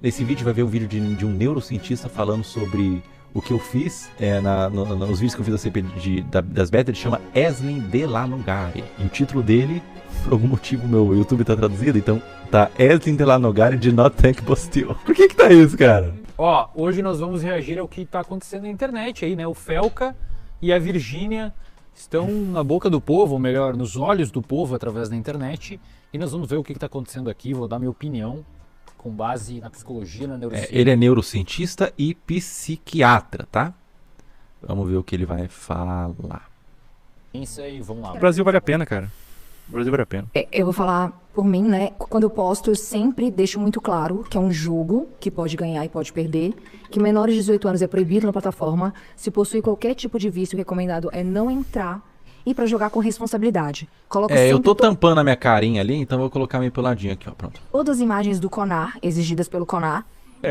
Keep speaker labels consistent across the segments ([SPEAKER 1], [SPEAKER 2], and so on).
[SPEAKER 1] Nesse vídeo vai ver um vídeo de um neurocientista falando sobre o que eu fiz nos vídeos que eu fiz da CP das betas. Ele chama Eslen Delanogari. E o título dele, por algum motivo, meu YouTube tá traduzido, então tá Eslen Delanogari de Not Thank Bastille. Por que tá isso, cara?
[SPEAKER 2] Ó, hoje nós vamos reagir ao que tá acontecendo na internet aí, né? O Felca e a Virgínia estão na boca do povo, ou melhor, nos olhos do povo através da internet. E nós vamos ver o que tá acontecendo aqui, vou dar minha opinião com base na psicologia, na neurociência.
[SPEAKER 1] Ele é neurocientista e psiquiatra, tá? Vamos ver o que ele vai falar.
[SPEAKER 2] Isso aí, vamos lá.
[SPEAKER 3] O Brasil vale a pena, cara. O Brasil vale a pena.
[SPEAKER 4] Eu vou falar por mim, né? Quando eu posto, eu sempre deixo muito claro que é um jogo que pode ganhar e pode perder, que menores de 18 anos é proibido na plataforma, se possui qualquer tipo de vício, recomendado é não entrar e pra jogar com responsabilidade. Coloco
[SPEAKER 1] eu
[SPEAKER 4] sempre
[SPEAKER 1] tô tampando a minha carinha ali, então vou colocar meio pro ladinho aqui, ó, pronto.
[SPEAKER 4] todas as imagens do CONAR, exigidas pelo CONAR.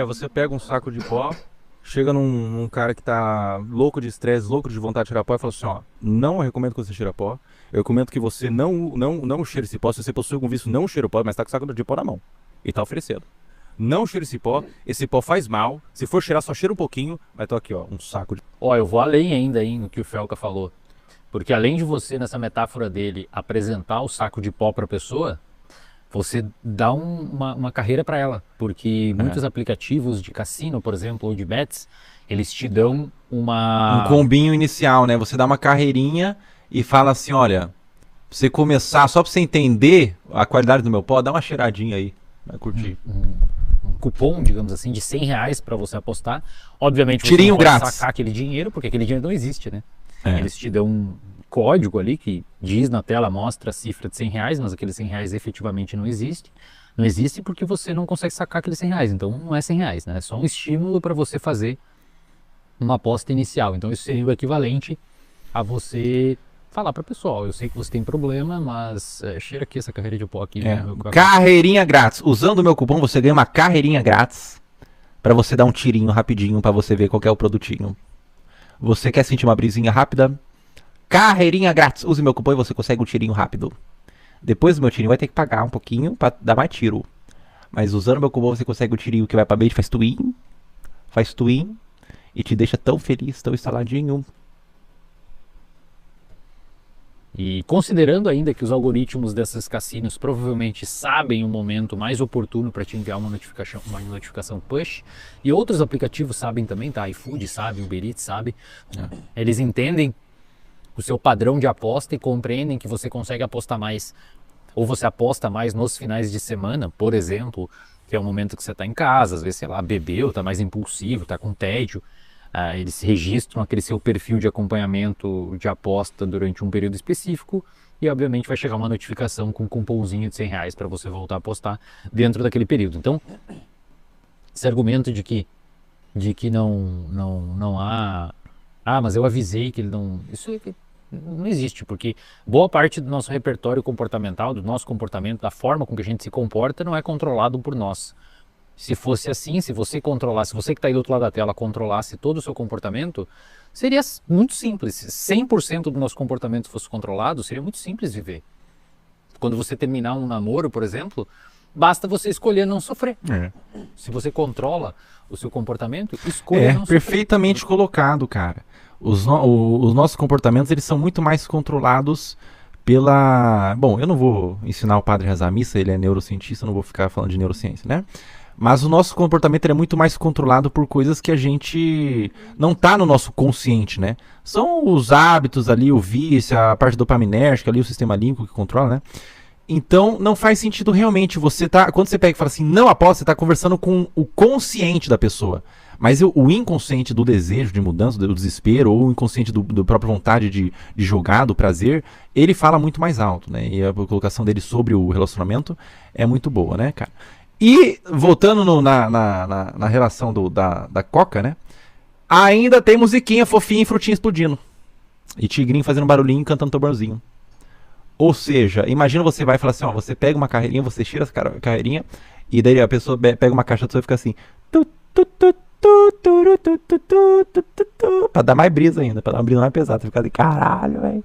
[SPEAKER 3] Você pega um saco de pó, chega num cara que tá louco de estresse, louco de vontade de tirar pó e fala assim, ó, não recomendo que você cheire pó, eu recomendo que você não cheire esse pó, se você possui algum vício, não cheire o pó, mas tá com o saco de pó na mão e tá oferecendo. Não cheire esse pó faz mal, se for cheirar só cheira um pouquinho, mas tô aqui, ó, um saco de...
[SPEAKER 2] Ó, eu vou além ainda aí no que o Felca falou. Porque além de você, nessa metáfora dele, apresentar o saco de pó para a pessoa, você dá uma carreira para ela. Porque muitos aplicativos de cassino, por exemplo, ou de bets, eles te dão
[SPEAKER 1] Um combinho inicial, né? Você dá uma carreirinha e fala assim, olha, pra você começar, só pra você entender a qualidade do meu pó, dá uma cheiradinha aí, vai curtir.
[SPEAKER 2] Um cupom, digamos assim, de R$100 para você apostar. Obviamente você
[SPEAKER 1] Tirinho
[SPEAKER 2] não pode
[SPEAKER 1] grátis.
[SPEAKER 2] sacar aquele dinheiro, porque aquele dinheiro não existe, né?
[SPEAKER 1] É.
[SPEAKER 2] Eles te dão um código ali que diz na tela, mostra a cifra de R$100, mas aqueles R$100 efetivamente não existe. Não existe porque você não consegue sacar aqueles R$100, então não é R$100, né? É só um estímulo para você fazer uma aposta inicial. Então isso seria o equivalente a você falar para o pessoal, eu sei que você tem problema, mas cheira aqui essa carreira de pó aqui. Né?
[SPEAKER 1] Carreirinha grátis. Usando o meu cupom você ganha uma carreirinha grátis pra você dar um tirinho rapidinho pra você ver qual que é o produtinho. Você quer sentir uma brisinha rápida? Carreirinha grátis. Use meu cupom e você consegue um tirinho rápido. Depois do meu tirinho vai ter que pagar um pouquinho pra dar mais tiro. Mas usando meu cupom você consegue um tirinho que vai pra bait, faz twin e te deixa tão feliz, tão instaladinho.
[SPEAKER 2] E considerando ainda que os algoritmos desses cassinos provavelmente sabem o momento mais oportuno para te enviar uma notificação push, e outros aplicativos sabem também, tá? iFood sabe, Uber Eats sabe, eles entendem o seu padrão de aposta e compreendem que você consegue apostar mais, ou você aposta mais nos finais de semana, por exemplo, que é o momento que você está em casa, às vezes, sei lá, bebeu, está mais impulsivo, está com tédio. Eles registram aquele seu perfil de acompanhamento de aposta durante um período específico e obviamente vai chegar uma notificação com um cupomzinho de R$100 para você voltar a apostar dentro daquele período. Então, esse argumento de que não há... mas eu avisei que ele não... Isso não existe, porque boa parte do nosso repertório comportamental, do nosso comportamento, da forma com que a gente se comporta, não é controlado por nós. Se fosse assim, se você controlasse, você que está aí do outro lado da tela controlasse todo o seu comportamento, seria muito simples. Se 100% do nosso comportamento fosse controlado, seria muito simples viver. Quando você terminar um namoro, por exemplo, basta você escolher não sofrer. Se você controla o seu comportamento, escolha não sofrer.
[SPEAKER 1] Perfeitamente colocado, cara. Os nossos comportamentos, eles são muito mais controlados pela... Bom, eu não vou ensinar o padre a rezar a missa, ele é neurocientista, eu não vou ficar falando de neurociência, né? Mas o nosso comportamento é muito mais controlado por coisas que a gente não tá no nosso consciente, né? São os hábitos ali, o vício, a parte dopaminérgica ali, o sistema límbico que controla, né? Então não faz sentido realmente quando você pega e fala assim, não aposta, você tá conversando com o consciente da pessoa. Mas o inconsciente do desejo de mudança, do desespero, ou o inconsciente do própria vontade de jogar, do prazer, ele fala muito mais alto, né? E a colocação dele sobre o relacionamento é muito boa, né, cara? E, voltando na relação da Coca, né? Ainda tem musiquinha fofinha e frutinha explodindo. E tigrinho fazendo barulhinho, cantando tamborzinho. Ou seja, imagina você vai falar assim, ó, você pega uma carreirinha, você tira essa carreirinha, e daí a pessoa pega uma caixa de som e fica assim... Tu, tu, tu, tu, Pra dar mais brisa ainda, pra dar uma brisa mais pesada. Você fica de caralho, velho.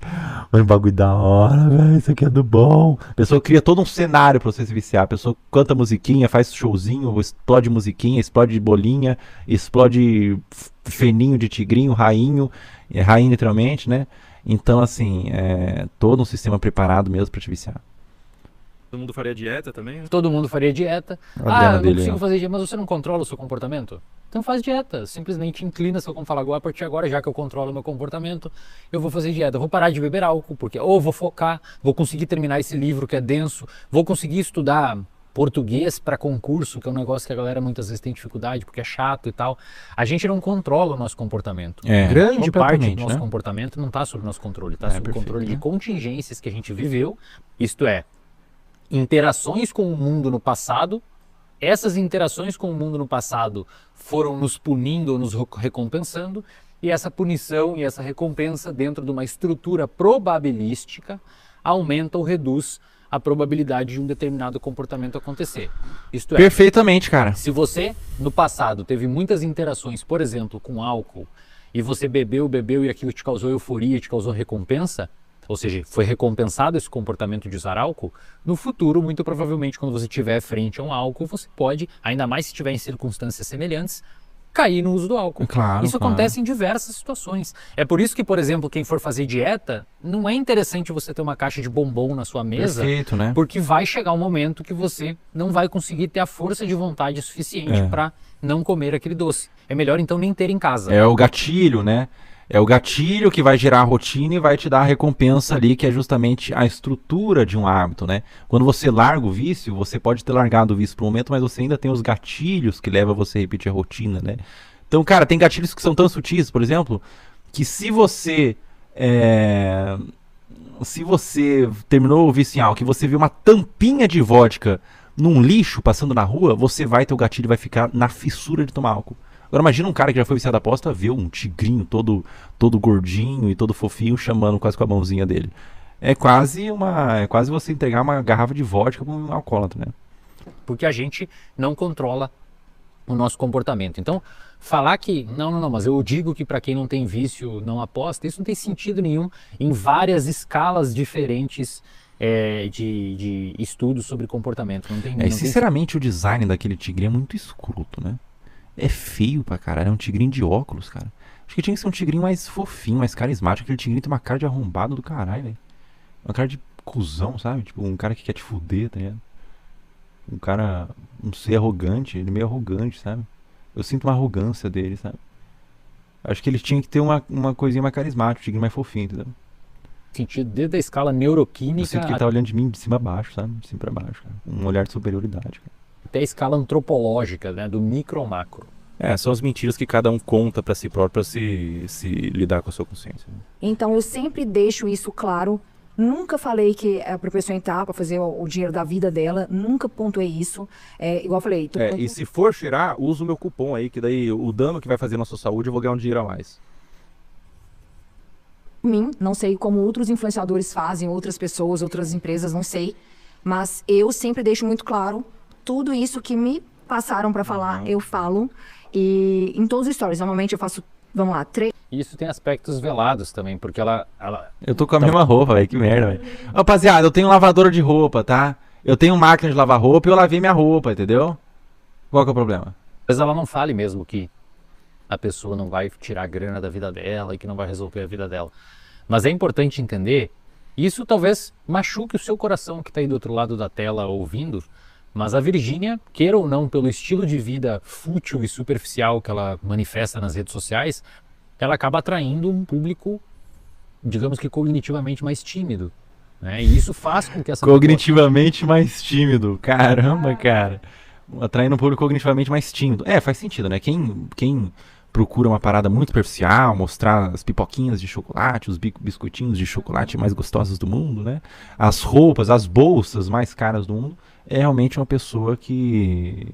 [SPEAKER 1] Olha o bagulho da hora, velho. Isso aqui é do bom. A pessoa cria todo um cenário pra você se viciar. A pessoa canta musiquinha, faz showzinho, explode musiquinha, explode bolinha, explode feninho de tigrinho, rainho, rainha literalmente, né? Então, assim, é todo um sistema preparado mesmo pra te viciar.
[SPEAKER 3] Todo mundo faria dieta também?
[SPEAKER 2] Todo mundo faria dieta.
[SPEAKER 1] A
[SPEAKER 2] Eu não
[SPEAKER 1] dele,
[SPEAKER 2] consigo
[SPEAKER 1] ó.
[SPEAKER 2] fazer dieta, mas você não controla o seu comportamento? Então faz dieta. Simplesmente inclina seu como fala agora, a partir de agora, já que eu controlo o meu comportamento, eu vou fazer dieta. Eu vou parar de beber álcool, porque ou vou focar, vou conseguir terminar esse livro que é denso, vou conseguir estudar português para concurso, que é um negócio que a galera muitas vezes tem dificuldade, porque é chato e tal. A gente não controla o nosso comportamento. Grande parte do nosso comportamento não está sob nosso controle, está sob o controle de contingências que a gente viveu, isto é, interações com o mundo no passado. Essas interações com o mundo no passado foram nos punindo ou nos recompensando, e essa punição e essa recompensa dentro de uma estrutura probabilística aumenta ou reduz a probabilidade de um determinado comportamento acontecer. Isto é,
[SPEAKER 1] Perfeitamente, cara.
[SPEAKER 2] se você no passado teve muitas interações, por exemplo, com álcool, e você bebeu e aquilo te causou euforia, te causou recompensa, ou seja, foi recompensado esse comportamento de usar álcool, no futuro, muito provavelmente, quando você estiver frente a um álcool, você pode, ainda mais se estiver em circunstâncias semelhantes, cair no uso do álcool.
[SPEAKER 1] Claro,
[SPEAKER 2] Isso
[SPEAKER 1] claro.
[SPEAKER 2] acontece em diversas situações. É por isso que, por exemplo, quem for fazer dieta, não é interessante você ter uma caixa de bombom na sua mesa,
[SPEAKER 1] Perfeito, né?
[SPEAKER 2] porque vai chegar um momento que você não vai conseguir ter a força de vontade suficiente para não comer aquele doce. É melhor então nem ter em casa.
[SPEAKER 1] É o gatilho, né? É o gatilho que vai gerar a rotina e vai te dar a recompensa ali, que é justamente a estrutura de um hábito, né? Quando você larga o vício, você pode ter largado o vício por um momento, mas você ainda tem os gatilhos que levam você a repetir a rotina, né? Então, cara, tem gatilhos que são tão sutis, por exemplo, que se você terminou o vício em álcool, que você viu uma tampinha de vodka num lixo passando na rua, você vai ter o gatilho e vai ficar na fissura de tomar álcool. Agora imagina um cara que já foi viciado à aposta, vê um tigrinho todo gordinho e todo fofinho chamando quase com a mãozinha dele. É quase você entregar uma garrafa de vodka para um alcoólatra, né?
[SPEAKER 2] Porque a gente não controla o nosso comportamento. Então, falar que, não, mas eu digo que para quem não tem vício não aposta, isso não tem sentido nenhum em várias escalas diferentes de estudos sobre comportamento. Não tem,
[SPEAKER 1] Sinceramente, o design daquele tigrinho é muito escroto, né? É feio pra caralho, é um tigrinho de óculos, cara. Acho que tinha que ser um tigrinho mais fofinho, mais carismático. Aquele tigrinho tem uma cara de arrombado do caralho, velho. Uma cara de cuzão, sabe? Tipo, um cara que quer te fuder, tá ligado? Um cara, não sei, arrogante. Ele é meio arrogante, sabe? Eu sinto uma arrogância dele, sabe? Acho que ele tinha que ter uma coisinha mais carismática, um tigrinho mais fofinho, entendeu?
[SPEAKER 2] sentido desde a escala neuroquímica
[SPEAKER 1] Eu sinto que ele tá olhando de mim de cima a baixo, sabe? De cima pra baixo, cara. Um olhar de superioridade, cara.
[SPEAKER 2] até a escala antropológica, né, do micro ao macro.
[SPEAKER 3] São as mentiras que cada um conta pra si próprio pra se lidar com a sua consciência.
[SPEAKER 4] Então eu sempre deixo isso claro. Nunca falei que é pra pessoa entrar pra fazer o dinheiro da vida dela. Nunca pontuei isso. Igual eu falei.
[SPEAKER 3] E se for cheirar, usa o meu cupom aí, que daí o dano que vai fazer na sua saúde eu vou ganhar um dinheiro a mais.
[SPEAKER 4] Mim, não sei como outros influenciadores fazem, outras pessoas, outras empresas, não sei. Mas eu sempre deixo muito claro tudo isso que me passaram pra falar, eu falo. E em todos os stories, normalmente eu faço, vamos lá, 3.
[SPEAKER 2] Isso tem aspectos velados também, porque ela...
[SPEAKER 1] Eu tô com a mesma roupa, velho, que merda, velho. Rapaziada, eu tenho lavadora de roupa, tá? Eu tenho máquina de lavar roupa e eu lavei minha roupa, entendeu? Qual que é o problema?
[SPEAKER 2] Mas ela não fale mesmo que a pessoa não vai tirar a grana da vida dela e que não vai resolver a vida dela. Mas é importante entender, isso talvez machuque o seu coração que tá aí do outro lado da tela ouvindo, mas a Virgínia, queira ou não, pelo estilo de vida fútil e superficial que ela manifesta nas redes sociais, ela acaba atraindo um público, digamos que cognitivamente mais tímido, né? E isso faz com que essa
[SPEAKER 1] Cognitivamente mais tímido. Caramba, cara. Atraindo um público cognitivamente mais tímido. Faz sentido, né? Quem procura uma parada muito superficial, mostrar as pipoquinhas de chocolate, os biscoitinhos de chocolate mais gostosos do mundo, né? As roupas, as bolsas mais caras do mundo, é realmente uma pessoa que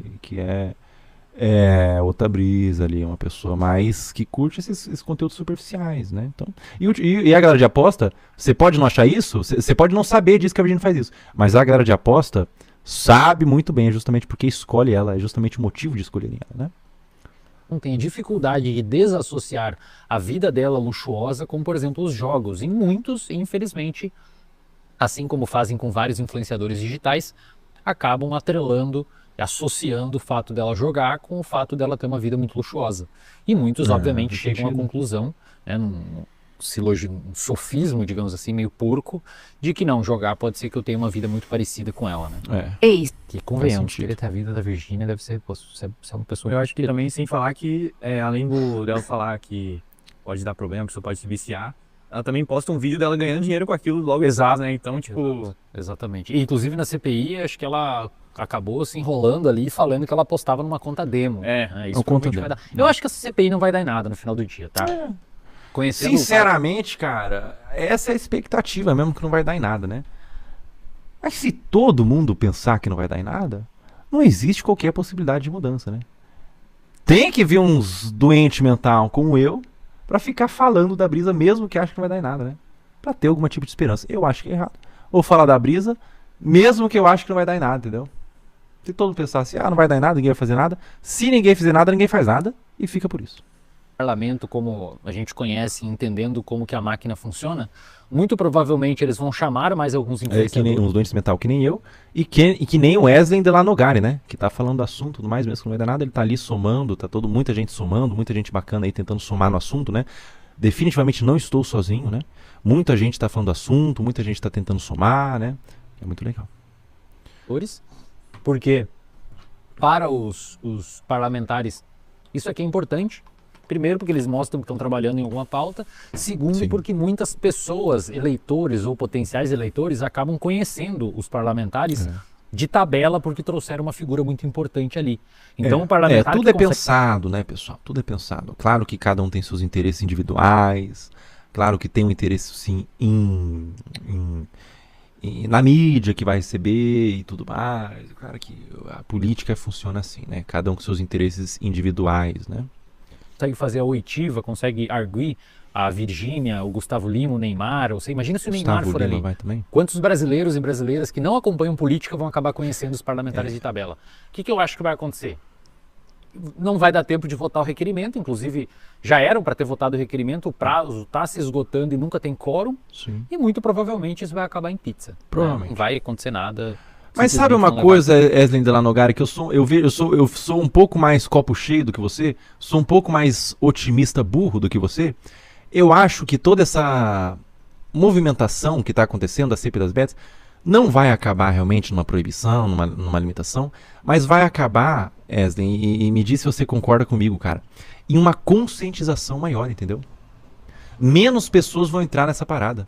[SPEAKER 1] é outra brisa ali, uma pessoa mais que curte esses conteúdos superficiais, né? Então, e a galera de aposta, você pode não achar isso, você pode não saber disso que a Virgínia faz isso, mas a galera de aposta sabe muito bem, justamente porque escolhe ela, é justamente o motivo de escolherem ela, né?
[SPEAKER 2] não tenha dificuldade de desassociar a vida dela luxuosa com, por exemplo, os jogos. E muitos, infelizmente, assim como fazem com vários influenciadores digitais, acabam atrelando, associando o fato dela jogar com o fato dela ter uma vida muito luxuosa. E muitos, obviamente,
[SPEAKER 1] faz
[SPEAKER 2] chegam à
[SPEAKER 1] sentido.
[SPEAKER 2] conclusão, né, um sofismo, digamos assim, meio porco, de que não, jogar pode ser que eu tenha uma vida muito parecida com ela, né?
[SPEAKER 4] Eis.
[SPEAKER 2] Que convenhamos,
[SPEAKER 1] sentido.
[SPEAKER 2] querer ter a vida da Virgínia deve ser, pô, você é uma pessoa...
[SPEAKER 5] Eu acho que também, sem falar que, além dela falar que pode dar problema, a pessoa pode se viciar, ela também posta um vídeo dela ganhando dinheiro com aquilo logo exato, né? Então, tipo...
[SPEAKER 2] Exatamente. E, inclusive, na CPI, acho que ela acabou se enrolando ali, falando que ela postava numa conta demo. Isso
[SPEAKER 1] conta
[SPEAKER 2] provavelmente vai
[SPEAKER 1] demo.
[SPEAKER 2] dar. Eu acho que essa CPI não vai dar em nada no final do dia, tá? Conhecendo
[SPEAKER 1] Sinceramente, cara, essa é a expectativa mesmo, que não vai dar em nada, né? Mas se todo mundo pensar que não vai dar em nada, não existe qualquer possibilidade de mudança, né? Tem que vir uns doentes mental como eu pra ficar falando da brisa mesmo que acha que não vai dar em nada, né? Pra ter algum tipo de esperança. Eu acho que é errado. Ou falar da brisa mesmo que eu acho que não vai dar em nada, entendeu? Se todo mundo pensar assim, não vai dar em nada, ninguém vai fazer nada. Se ninguém fizer nada, ninguém faz nada e fica por isso.
[SPEAKER 2] parlamento como a gente conhece, entendendo como que a máquina funciona, muito provavelmente eles vão chamar mais alguns
[SPEAKER 1] É que nem
[SPEAKER 2] influenciadores.
[SPEAKER 1] uns doentes mental que nem eu e que nem o Wesley de Lanogari, né? Que tá falando do assunto, tudo mais, mesmo que não vai dar nada, ele tá ali somando, tá muita gente somando, muita gente bacana aí tentando somar no assunto, né? Definitivamente não estou sozinho, né? Muita gente tá falando do assunto, muita gente tá tentando somar, né? É muito legal.
[SPEAKER 2] Porque para os parlamentares isso aqui é importante. Primeiro, porque eles mostram que estão trabalhando em alguma pauta. Segundo,
[SPEAKER 1] Sim.
[SPEAKER 2] porque muitas pessoas, eleitores ou potenciais eleitores, acabam conhecendo os parlamentares de tabela porque trouxeram uma figura muito importante ali. Então, o parlamentar
[SPEAKER 1] tudo
[SPEAKER 2] que
[SPEAKER 1] é
[SPEAKER 2] consegue-
[SPEAKER 1] pensado, né, pessoal? Tudo é pensado. Claro que cada um tem seus interesses individuais. Claro que tem um interesse, sim, na mídia que vai receber e tudo mais. Claro que a política funciona assim, né? Cada um com seus interesses individuais, né?
[SPEAKER 2] consegue fazer a oitiva, consegue arguir a Virgínia, o Gustavo Lima, o Neymar. Você imagina se o Neymar
[SPEAKER 1] Gustavo
[SPEAKER 2] for
[SPEAKER 1] Lima
[SPEAKER 2] ali.
[SPEAKER 1] vai também?
[SPEAKER 2] Quantos brasileiros e brasileiras que não acompanham política vão acabar conhecendo os parlamentares de tabela? O que eu acho que vai acontecer? Não vai dar tempo de votar o requerimento, inclusive já eram para ter votado o requerimento, o prazo está se esgotando e nunca tem quórum,
[SPEAKER 1] Sim.
[SPEAKER 2] e muito provavelmente isso vai acabar em pizza.
[SPEAKER 1] Provavelmente.
[SPEAKER 2] Não vai acontecer nada.
[SPEAKER 1] Mas sabe
[SPEAKER 2] simplesmente
[SPEAKER 1] uma
[SPEAKER 2] não levar-
[SPEAKER 1] coisa, Wesley de Lanogari, que eu sou um pouco mais copo cheio do que você, sou um pouco mais otimista burro do que você. Eu acho que toda essa movimentação que está acontecendo da CPI das bets não vai acabar realmente numa proibição, numa limitação, mas vai acabar, Wesley, e me diz se você concorda comigo, cara, em uma conscientização maior, entendeu? Menos pessoas vão entrar nessa parada.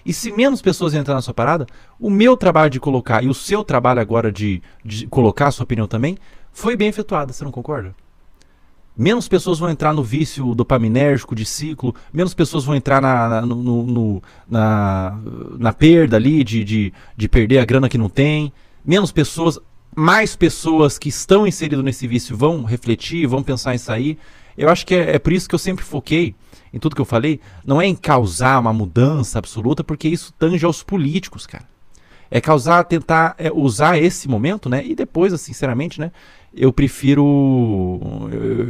[SPEAKER 1] E se menos pessoas entrar na sua parada, o meu trabalho de colocar e o seu trabalho agora de colocar a sua opinião também foi bem efetuado, você não concorda? Menos pessoas vão entrar no vício dopaminérgico de ciclo, menos pessoas vão entrar na perda ali de perder a grana que não tem, menos pessoas, mais pessoas que estão inseridas nesse vício vão refletir, vão pensar em sair. Eu acho que é por isso que eu sempre foquei em tudo que eu falei, não é em causar uma mudança absoluta, porque isso tange aos políticos, cara. É tentar usar esse momento, né? E depois, sinceramente, né? Eu prefiro...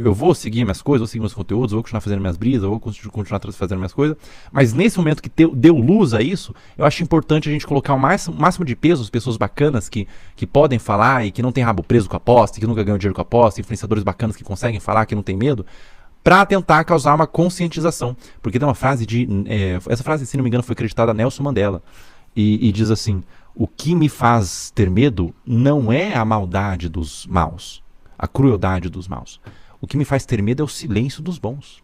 [SPEAKER 1] Eu vou seguir minhas coisas, vou seguir meus conteúdos, vou continuar fazendo minhas brisas, vou continuar fazendo minhas coisas. Mas nesse momento que deu luz a isso, eu acho importante a gente colocar o máximo de peso, as pessoas bacanas que podem falar e que não tem rabo preso com a aposta, que nunca ganham dinheiro com a aposta, influenciadores bacanas que conseguem falar, que não tem medo, para tentar causar uma conscientização. Porque tem uma frase essa frase, se não me engano, foi acreditada a Nelson Mandela. E diz assim: o que me faz ter medo não é a maldade dos maus, a crueldade dos maus. O que me faz ter medo é o silêncio dos bons.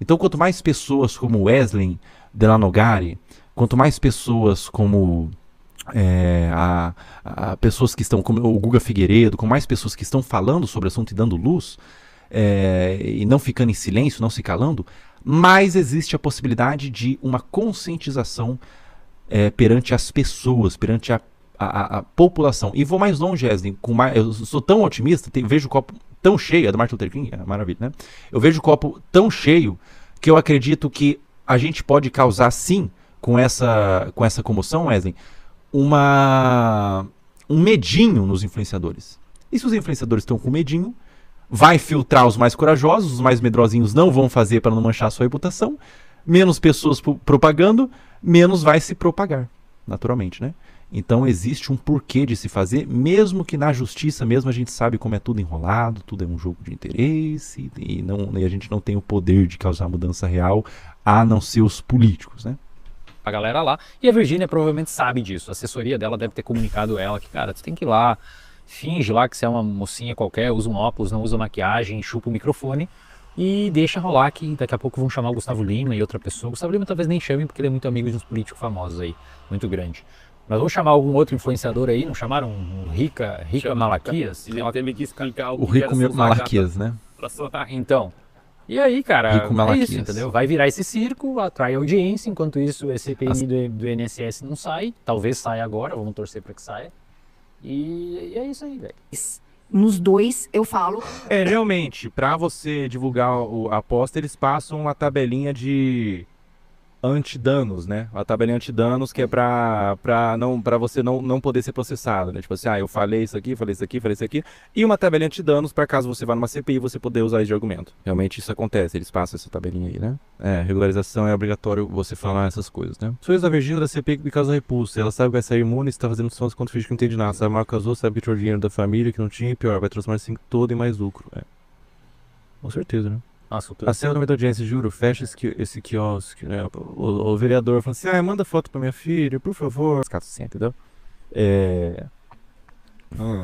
[SPEAKER 1] Então, quanto mais pessoas como Wesley de Lanogari, quanto mais pessoas como pessoas que estão, como o Guga Figueiredo, com mais pessoas que estão falando sobre o assunto e dando luz, e não ficando em silêncio, não se calando, mais existe a possibilidade de uma conscientização perante as pessoas, perante a população. E vou mais longe, Wesley, eu sou tão otimista, vejo o copo tão cheio, é do Martin Luther King, é maravilha, né? Eu vejo o copo tão cheio que eu acredito que a gente pode causar, sim, com essa comoção, Wesley, um medinho nos influenciadores. E se os influenciadores estão com medinho, vai filtrar os mais corajosos, os mais medrosinhos não vão fazer para não manchar a sua reputação, menos pessoas propagando, menos vai se propagar, naturalmente, né? Então existe um porquê de se fazer, mesmo que na justiça mesmo a gente sabe como é tudo enrolado, tudo é um jogo de interesse e a gente não tem o poder de causar mudança real, a não ser os políticos, né?
[SPEAKER 2] A galera lá. E a Virgínia provavelmente sabe disso. A assessoria dela deve ter comunicado ela que, cara, tu tem que ir lá, finge lá que você é uma mocinha qualquer, usa um óculos, não usa maquiagem, chupa o microfone e deixa rolar que daqui a pouco vão chamar o Gustavo Lima e outra pessoa. O Gustavo Lima talvez nem chamem porque ele é muito amigo de uns políticos famosos aí, muito grande. Mas vamos chamar algum outro influenciador aí, não chamaram um Rica Malaquias?
[SPEAKER 5] Ele teve que explicar
[SPEAKER 1] O Rico Malaquias, né?
[SPEAKER 2] Então, e aí, cara,
[SPEAKER 1] Rico Malaquias.
[SPEAKER 2] isso, entendeu? Vai virar esse circo, atrai audiência, enquanto isso esse CPI do INSS não sai, talvez saia agora, vamos torcer para que saia. E é isso aí, velho.
[SPEAKER 4] Nos dois, eu falo.
[SPEAKER 3] Realmente, pra você divulgar a aposta, eles passam uma tabelinha de antidanos, né? A tabelinha antidanos que é pra você não poder ser processado, né? Tipo assim, eu falei isso aqui, falei isso aqui, falei isso aqui. E uma tabelinha antidanos para caso você vá numa CPI você poder usar isso de argumento. Realmente isso acontece, eles passam essa tabelinha aí, né? Regularização é obrigatório você falar essas coisas, né? Sou da Virgínia da CPI que causa repulsa. Ela sabe que vai sair imune, está fazendo sons contra o filho que não entende nada. Sabe, mal casou, sabe que tirou dinheiro da família, que não tinha, e pior, vai transformar esse todo em mais lucro. Com certeza, né?
[SPEAKER 2] Nossa,
[SPEAKER 3] A cena da audiência, juro, fecha esse quiosque, né? O vereador fala assim, manda foto pra minha filha, por favor. Entendeu?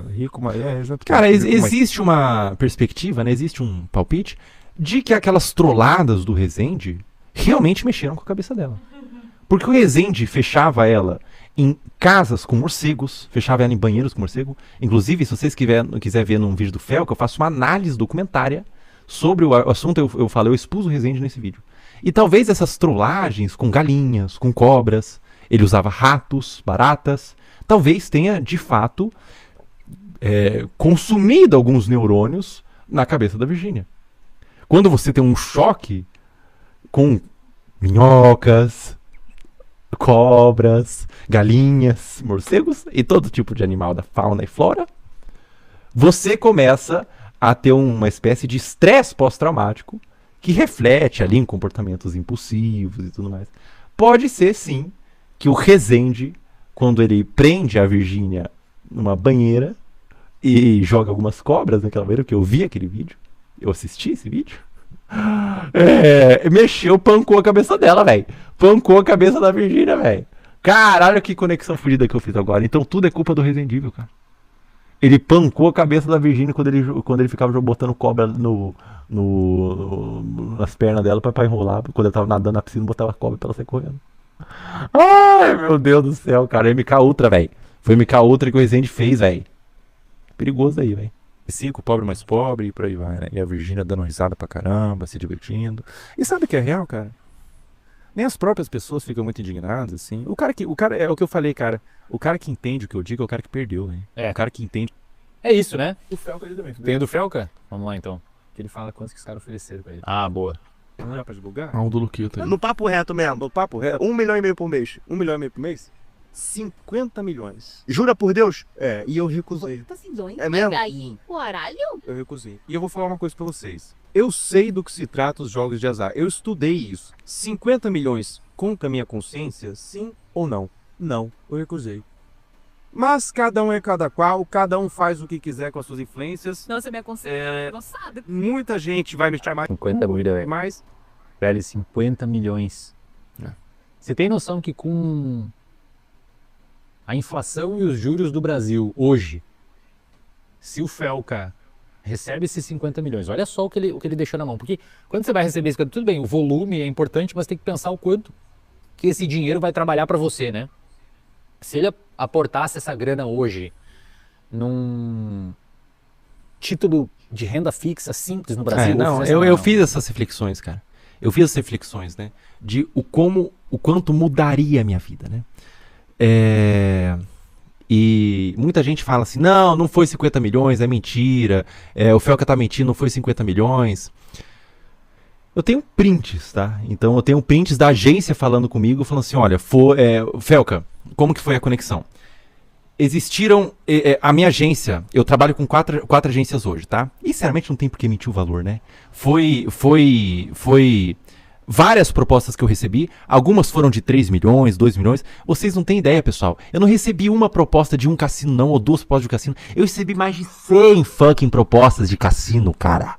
[SPEAKER 3] Rico, mas
[SPEAKER 1] Cara, existe uma perspectiva, né? Existe um palpite de que aquelas trolladas do Rezende realmente mexeram com a cabeça dela. Porque o Rezende fechava ela em casas com morcegos, fechava ela em banheiros com morcego. Inclusive, se vocês quiser ver num vídeo do Felca, eu faço uma análise documentária sobre o assunto. Eu expus o Rezende nesse vídeo. E talvez essas trollagens com galinhas, com cobras, ele usava ratos, baratas, talvez tenha, de fato, consumido alguns neurônios na cabeça da Virgínia. Quando você tem um choque com minhocas, cobras, galinhas, morcegos e todo tipo de animal da fauna e flora, você começa a ter uma espécie de estresse pós-traumático que reflete ali em comportamentos impulsivos e tudo mais. Pode ser, sim, que o Rezende, quando ele prende a Virgínia numa banheira e joga algumas cobras naquela banheira, porque eu vi aquele vídeo, eu assisti esse vídeo, pancou a cabeça dela, velho. Pancou a cabeça da Virgínia, velho. Caralho, que conexão fodida que eu fiz agora. Então tudo é culpa do Rezendível, cara. Ele pancou a cabeça da Virgínia quando ele ficava botando cobra nas pernas dela pra enrolar. Quando ele tava nadando na piscina, botava cobra pra ela sair correndo. Ai, meu Deus do céu, cara. MK Ultra, velho. Foi MK Ultra que o Rezende fez, velho. Perigoso aí, velho. 5, pobre mais pobre e por aí vai, né? E a Virgínia dando risada pra caramba, se divertindo. E sabe o que é real, cara? Nem as próprias pessoas ficam muito indignadas, assim. O cara é o que eu falei, cara. O cara que entende o que eu digo é o cara que perdeu, né?
[SPEAKER 2] É.
[SPEAKER 3] O cara que entende.
[SPEAKER 2] É isso, né?
[SPEAKER 5] O Felca ali também.
[SPEAKER 2] Tem o do Felca? Vamos lá, então.
[SPEAKER 5] Que ele fala quantos que os caras ofereceram pra ele.
[SPEAKER 2] Ah, boa.
[SPEAKER 5] Não dá pra divulgar?
[SPEAKER 1] Ah, um do Luquito aí.
[SPEAKER 6] No papo reto mesmo.
[SPEAKER 3] No papo reto,
[SPEAKER 6] 1,5 milhão por mês.
[SPEAKER 3] 1,5 milhão por mês? 50 milhões.
[SPEAKER 6] Jura por Deus?
[SPEAKER 3] E eu recusei.
[SPEAKER 7] Tá sem dois.
[SPEAKER 6] É mesmo?
[SPEAKER 7] Aí, caralho.
[SPEAKER 3] Eu recusei. E eu vou falar uma coisa pra vocês. Eu sei do que se trata os jogos de azar. Eu estudei isso. 50 milhões contra a minha consciência, sim ou não? Não, eu recusei. Mas cada um é cada qual, cada um faz o que quiser com as suas influências.
[SPEAKER 7] Nossa, minha consciência grossada.
[SPEAKER 3] Muita gente vai me chamar
[SPEAKER 2] 50 milhões, velho.
[SPEAKER 3] mais.
[SPEAKER 2] Velho, 50 milhões.
[SPEAKER 3] É.
[SPEAKER 2] Você tem noção que com a inflação e os juros do Brasil hoje, se o Felca recebe esses 50 milhões, olha só o que ele deixou na mão. Porque quando você vai receber isso, tudo bem, o volume é importante, mas tem que pensar o quanto que esse dinheiro vai trabalhar para você, né? Se ele aportasse essa grana hoje num título de renda fixa simples no Brasil...
[SPEAKER 1] Eu fiz essas reflexões, cara. Eu fiz essas reflexões, né? De o quanto mudaria a minha vida, né? E muita gente fala assim, não foi 50 milhões, é mentira. O Felca tá mentindo, não foi 50 milhões. Eu tenho prints, tá? Então eu tenho prints da agência falando comigo, falando assim, olha, Felca, como que foi a conexão? existiram. A minha agência, eu trabalho com quatro agências hoje, tá? E sinceramente não tem por que mentir o valor, né? Foi várias propostas que eu recebi. Algumas foram de 3 milhões, 2 milhões. Vocês não têm ideia, pessoal. Eu não recebi uma proposta de um cassino, não, ou 2 propostas de cassino. Eu recebi mais de 100 fucking propostas de cassino, cara.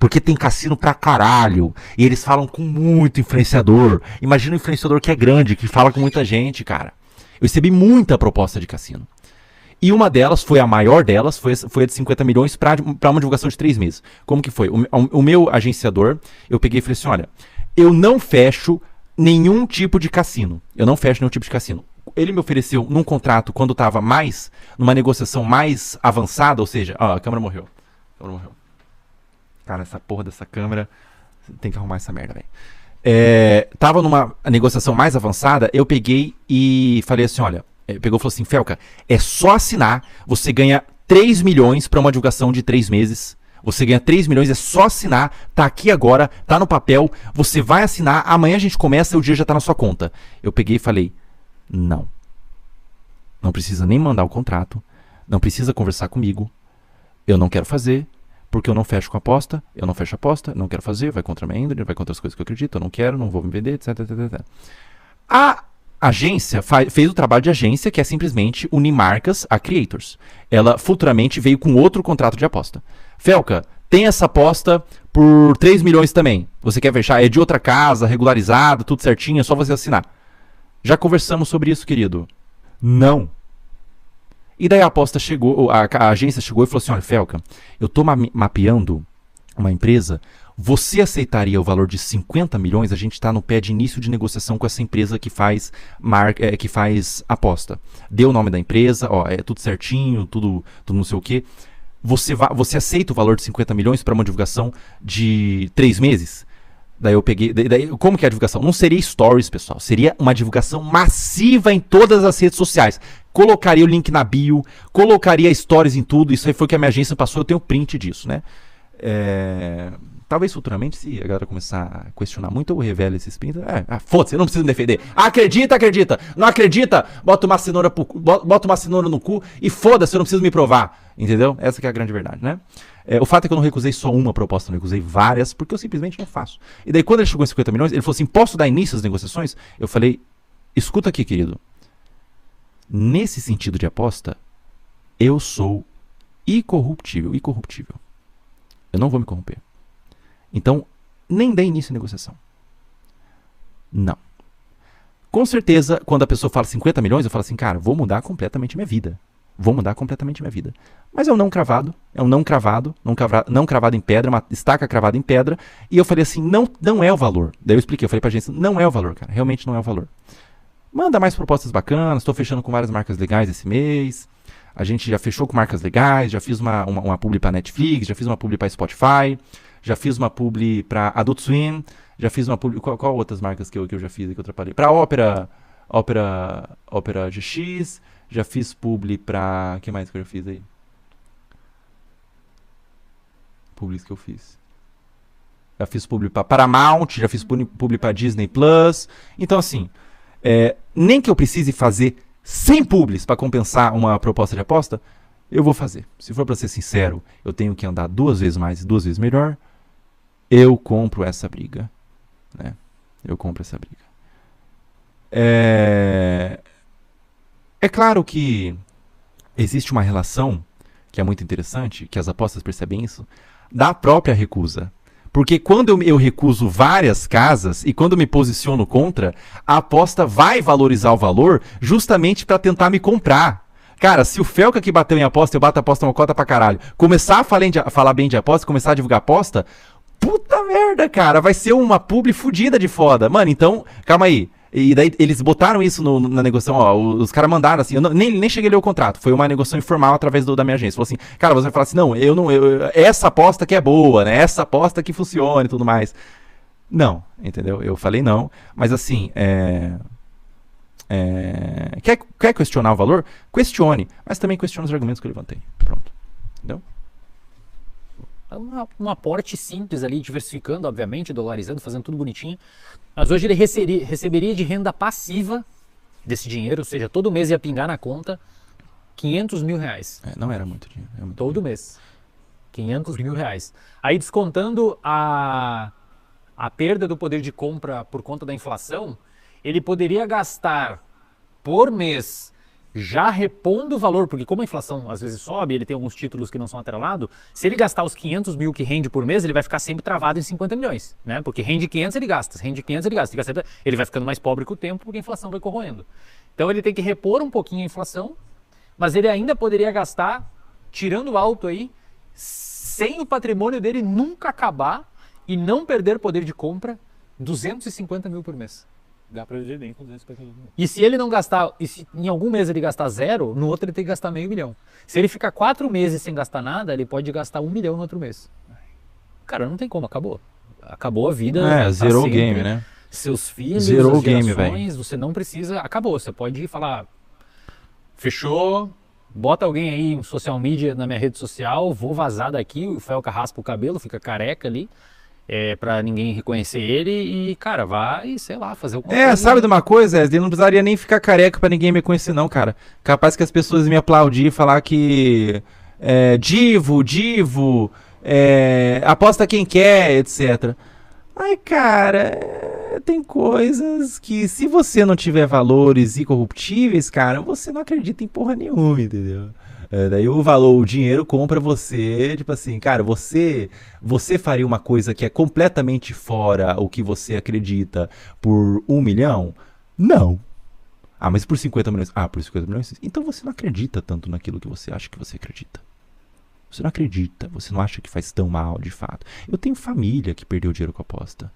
[SPEAKER 1] Porque tem cassino pra caralho. E eles falam com muito influenciador. Imagina um influenciador que é grande, que fala com muita gente, cara. Eu recebi muita proposta de cassino. E uma delas, foi a maior delas, foi a de 50 milhões para uma divulgação de 3 meses. Como que foi? O meu agenciador, eu peguei e falei assim, olha, eu não fecho nenhum tipo de cassino. Eu não fecho nenhum tipo de cassino. Ele me ofereceu num contrato quando estava numa negociação mais avançada, ou seja, a câmera morreu. Cara, essa porra dessa câmera, tem que arrumar essa merda, velho. Tava numa negociação mais avançada, eu peguei e falei assim, olha, pegou e falou assim, Felca, é só assinar, você ganha 3 milhões para uma divulgação de 3 meses, você ganha 3 milhões, é só assinar, tá aqui agora, tá no papel, você vai assinar, amanhã a gente começa e o dia já tá na sua conta. Eu peguei e falei, não precisa nem mandar o contrato, não precisa conversar comigo, eu não quero fazer, porque eu não fecho com aposta, eu não fecho aposta, não quero fazer, vai contra a minha índole, vai contra as coisas que eu acredito, eu não quero, não vou me vender, etc. A agência fez o trabalho de agência, que é simplesmente unir marcas a creators. Ela futuramente veio com outro contrato de aposta. Felca, tem essa aposta por 3 milhões também. Você quer fechar? É de outra casa, regularizado, tudo certinho, é só você assinar. Já conversamos sobre isso, querido. Não. E daí a aposta chegou, a agência chegou e falou assim, olha, Felca, eu tô mapeando uma empresa, você aceitaria o valor de 50 milhões? A gente está no pé de início de negociação com essa empresa que faz aposta. Deu o nome da empresa, é tudo certinho, tudo não sei o quê. Você aceita o valor de 50 milhões para uma divulgação de 3 meses? Daí eu peguei. Como que é a divulgação? Não seria stories, pessoal. Seria uma divulgação massiva em todas as redes sociais. Colocaria o link na bio, colocaria stories em tudo. Isso aí foi o que a minha agência passou. Eu tenho print disso, né? Talvez futuramente, se a galera começar a questionar muito, eu revele esses prints. Foda-se, eu não preciso me defender. Acredita. Não acredita? Bota uma cenoura no cu e foda-se, eu não preciso me provar. Entendeu? Essa que é a grande verdade, né? O fato é que eu não recusei só uma proposta, eu recusei várias, porque eu simplesmente não faço. E daí, quando ele chegou em 50 milhões, ele falou assim, posso dar início às negociações? Eu falei, escuta aqui, querido. Nesse sentido de aposta, eu sou incorruptível. Eu não vou me corromper. Então, nem dê início à negociação. Não. Com certeza, quando a pessoa fala 50 milhões, eu falo assim, cara, vou mudar completamente minha vida. Mas é um não cravado, não cravado em pedra, uma estaca cravada em pedra. E eu falei assim, não é o valor. Daí eu expliquei, eu falei pra agência, não é o valor, cara, realmente não é o valor. Manda mais propostas bacanas, estou fechando com várias marcas legais esse mês. A gente já fechou com marcas legais, já fiz uma publi pra Netflix, já fiz uma publi pra Spotify, já fiz uma publi pra Adult Swim, já fiz uma publi... Qual outras marcas que eu já fiz e que eu atrapalhei? Pra Ópera GX, já fiz publi pra... O que mais que eu já fiz aí? Publis que eu fiz. Já fiz publi pra Paramount, já fiz publi pra Disney Plus. Então, assim, nem que eu precise fazer 100 publis pra compensar uma proposta de aposta, eu vou fazer. Se for pra ser sincero, eu tenho que andar 2 vezes mais e 2 vezes melhor, eu compro essa briga. Né? Eu compro essa briga. É claro que existe uma relação que é muito interessante, que as apostas percebem isso, da própria recusa. Porque quando eu recuso várias casas e quando eu me posiciono contra, a aposta vai valorizar o valor justamente para tentar me comprar. Cara, se o Felca que bateu em aposta, eu bato a aposta uma cota pra caralho, começar a falar bem de aposta, começar a divulgar aposta, puta merda, cara, vai ser uma publi fodida de foda. Mano, então, calma aí. E daí eles botaram isso na negociação, os caras mandaram assim, eu nem cheguei a ler o contrato, foi uma negociação informal através da minha agência. Falou assim, cara, você vai falar assim, não, essa aposta que é boa, né, essa aposta que funciona e tudo mais. Não, entendeu? Eu falei não, mas assim, quer questionar o valor? Questione, mas também questione os argumentos que eu levantei. Pronto, entendeu?
[SPEAKER 2] Um aporte simples ali, diversificando, obviamente, dolarizando, fazendo tudo bonitinho. Mas hoje ele receberia de renda passiva desse dinheiro, ou seja, todo mês ia pingar na conta 500 mil reais.
[SPEAKER 1] Não era muito dinheiro. Era muito
[SPEAKER 2] Todo mês. 500 mil reais. Aí descontando a perda do poder de compra por conta da inflação, ele poderia gastar por mês já repondo o valor, porque como a inflação às vezes sobe, ele tem alguns títulos que não são atrelados, se ele gastar os 500 mil que rende por mês, ele vai ficar sempre travado em 50 milhões, né? Porque rende 500 ele gasta, rende 500 ele gasta, ele vai ficando mais pobre com o tempo porque a inflação vai corroendo. Então ele tem que repor um pouquinho a inflação, mas ele ainda poderia gastar, tirando alto aí, sem o patrimônio dele nunca acabar e não perder poder de compra, 250 mil por mês.
[SPEAKER 5] Dá pra viver bem com 250 mil.
[SPEAKER 2] E se ele não gastar, e se em algum mês ele gastar 0, no outro ele tem que gastar meio milhão. Se ele ficar 4 meses sem gastar nada, ele pode gastar 1 milhão no outro mês. Cara, não tem como, acabou. Acabou a vida. pra
[SPEAKER 1] zerou o
[SPEAKER 2] sempre.
[SPEAKER 1] game, né?
[SPEAKER 2] Seus filhos,
[SPEAKER 1] Zerou
[SPEAKER 2] as
[SPEAKER 1] o game,
[SPEAKER 2] gerações, você não precisa, acabou. Você pode falar, fechou, bota alguém aí, um social media na minha rede social, vou vazar daqui, o Felca raspa o cabelo, fica careca ali. Pra ninguém reconhecer ele e, cara, vai, sei lá, fazer o
[SPEAKER 1] Sabe de uma coisa, Wesley? Eu não precisaria nem ficar careca pra ninguém me conhecer, não, cara. Capaz que as pessoas me aplaudir e falar que divo, aposta quem quer, etc. Ai, cara, tem coisas que se você não tiver valores incorruptíveis, cara, você não acredita em porra nenhuma, entendeu? Daí o dinheiro compra você, tipo assim, cara, você faria uma coisa que é completamente fora o que você acredita por 1 milhão? Não. Ah, mas por 50 milhões? Ah, por 50 milhões? Então você não acredita tanto naquilo que você acha que você acredita. Você não acredita, você não acha que faz tão mal de fato. Eu tenho família que perdeu dinheiro com aposta.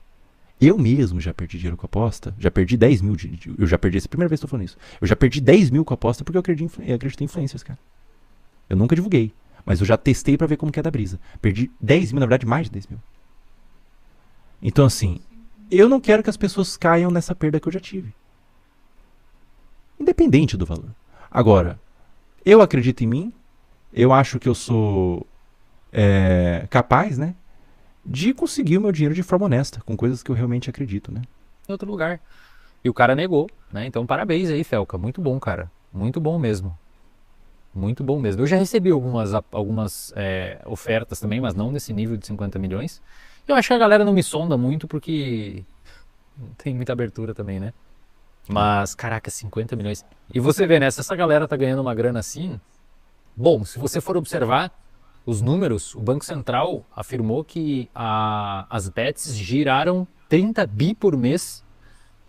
[SPEAKER 1] Eu mesmo já perdi dinheiro com aposta. Já perdi 10 mil. Eu já perdi, essa é a primeira vez que eu tô falando isso. Eu já perdi 10 mil com aposta porque eu acreditei em influências, cara. Eu nunca divulguei, mas eu já testei pra ver como que é da brisa. Perdi 10 mil, na verdade mais de 10 mil. Então assim, eu não quero que as pessoas caiam nessa perda que eu já tive. Independente do valor. Agora, eu acredito em mim, eu acho que eu sou capaz, né, de conseguir o meu dinheiro de forma honesta, com coisas que eu realmente acredito, né.
[SPEAKER 2] em outro lugar. E o cara negou, né? Então parabéns aí, Felca. Muito bom, cara. Muito bom mesmo. Muito bom mesmo. Eu já recebi algumas ofertas também, mas não nesse nível de 50 milhões. Eu acho que a galera não me sonda muito porque não tem muita abertura também, né? Mas, caraca, 50 milhões. E você vê, né? Se essa galera tá ganhando uma grana assim... Bom, se você for observar os números, o Banco Central afirmou que as bets giraram 30 bi por mês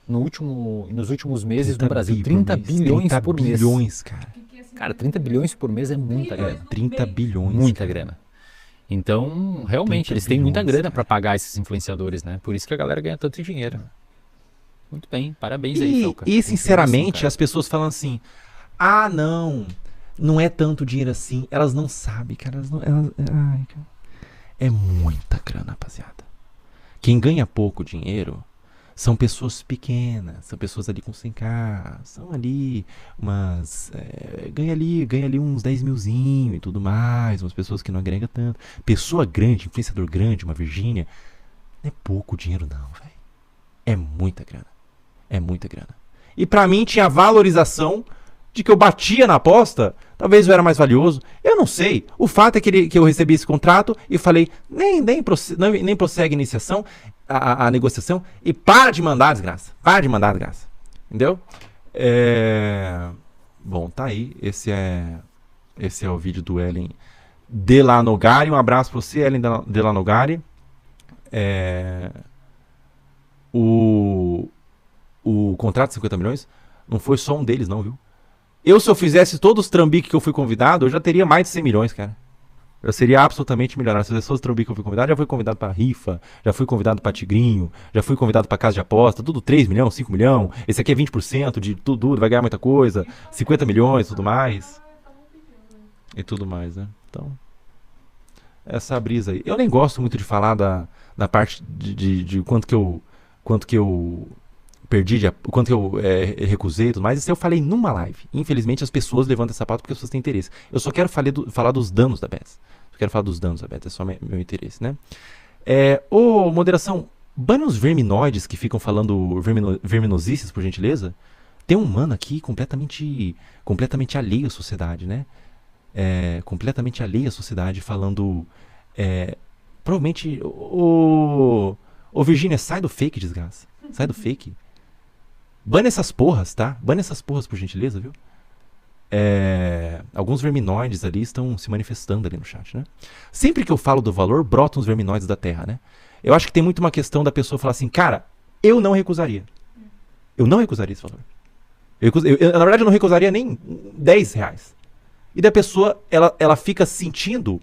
[SPEAKER 2] nos últimos meses no Brasil. 30 bilhões por mês.
[SPEAKER 1] 30 bilhões, cara.
[SPEAKER 2] Cara, 30 bilhões por mês é muita grana.
[SPEAKER 1] 30 bilhões.
[SPEAKER 2] Muita
[SPEAKER 1] cara.
[SPEAKER 2] grana. Então, realmente,
[SPEAKER 1] 30
[SPEAKER 2] eles têm muita
[SPEAKER 1] bilhões,
[SPEAKER 2] grana
[SPEAKER 1] cara.
[SPEAKER 2] para pagar esses influenciadores, né? Por isso que a galera ganha tanto dinheiro. Muito bem, parabéns aí, Felca.
[SPEAKER 1] E
[SPEAKER 2] Muito
[SPEAKER 1] sinceramente,
[SPEAKER 2] bem, cara.
[SPEAKER 1] as pessoas falam assim: ah, não é tanto dinheiro assim. Elas não sabem, cara. Ai, cara. É muita grana, rapaziada. Quem ganha pouco dinheiro são pessoas pequenas, são pessoas ali com 100k, são ali umas... ganha ali uns 10 milzinho e tudo mais, umas pessoas que não agregam tanto. Pessoa grande, influenciador grande, uma Virgínia, não é pouco dinheiro não, velho. É muita grana. É muita grana. E pra mim tinha valorização de que eu batia na aposta, talvez eu era mais valioso, eu não sei. O fato é que eu recebi esse contrato e falei, nem prossegue a iniciação, a negociação, e para de mandar desgraça. Para de mandar desgraça. Entendeu? Bom, tá aí. Esse é o vídeo do Ellen Delanogari. Um abraço pra você, Ellen Delanogari. O contrato de 50 milhões não foi só um deles, não, viu? Se eu fizesse todos os trambiques que eu fui convidado, eu já teria mais de 100 milhões, cara. Eu seria absolutamente milionário. Se eu fizesse todos os trambiques que eu fui convidado, já fui convidado pra rifa, já fui convidado pra tigrinho, já fui convidado pra casa de aposta, tudo 3 milhões, 5 milhões. Esse aqui é 20% de tudo, vai ganhar muita coisa. 50 milhões, tudo mais. E tudo mais, né? Então, essa brisa aí. Eu nem gosto muito de falar da parte de quanto que eu perdi, o quanto que eu recusei e tudo mais. Isso eu falei numa live. Infelizmente as pessoas levantam essa pauta porque as pessoas têm interesse. Eu só quero falar dos danos da BES. Eu quero falar dos danos da BES, é só meu interesse, né? Moderação, bane os verminoides que ficam falando verminosices, por gentileza. Tem um mano aqui completamente alheio à sociedade, né? Completamente alheio à sociedade, falando... provavelmente... Ô Virgínia, sai do fake, desgraça. Sai do fake. Bane essas porras, tá? Bane essas porras, por gentileza, viu? Alguns verminoides ali estão se manifestando ali no chat, né? Sempre que eu falo do valor, brotam os verminoides da Terra, né? Eu acho que tem muito uma questão da pessoa falar assim, cara, eu não recusaria. Eu não recusaria esse valor. Na verdade, eu não recusaria nem 10 reais. E da pessoa, ela fica sentindo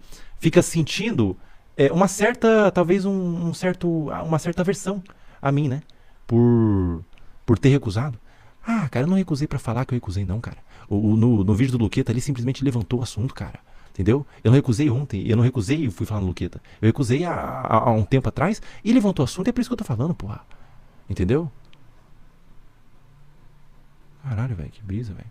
[SPEAKER 1] uma certa, talvez uma certa aversão a mim, né? Por ter recusado. Ah, cara, eu não recusei pra falar que eu recusei, não, cara. No vídeo do Luqueta ali simplesmente levantou o assunto, cara. Entendeu? Eu não recusei ontem, eu não recusei e fui falar no Luqueta. Eu recusei há um tempo atrás e levantou o assunto e é por isso que eu tô falando, porra. Entendeu? Caralho, velho, que brisa, velho.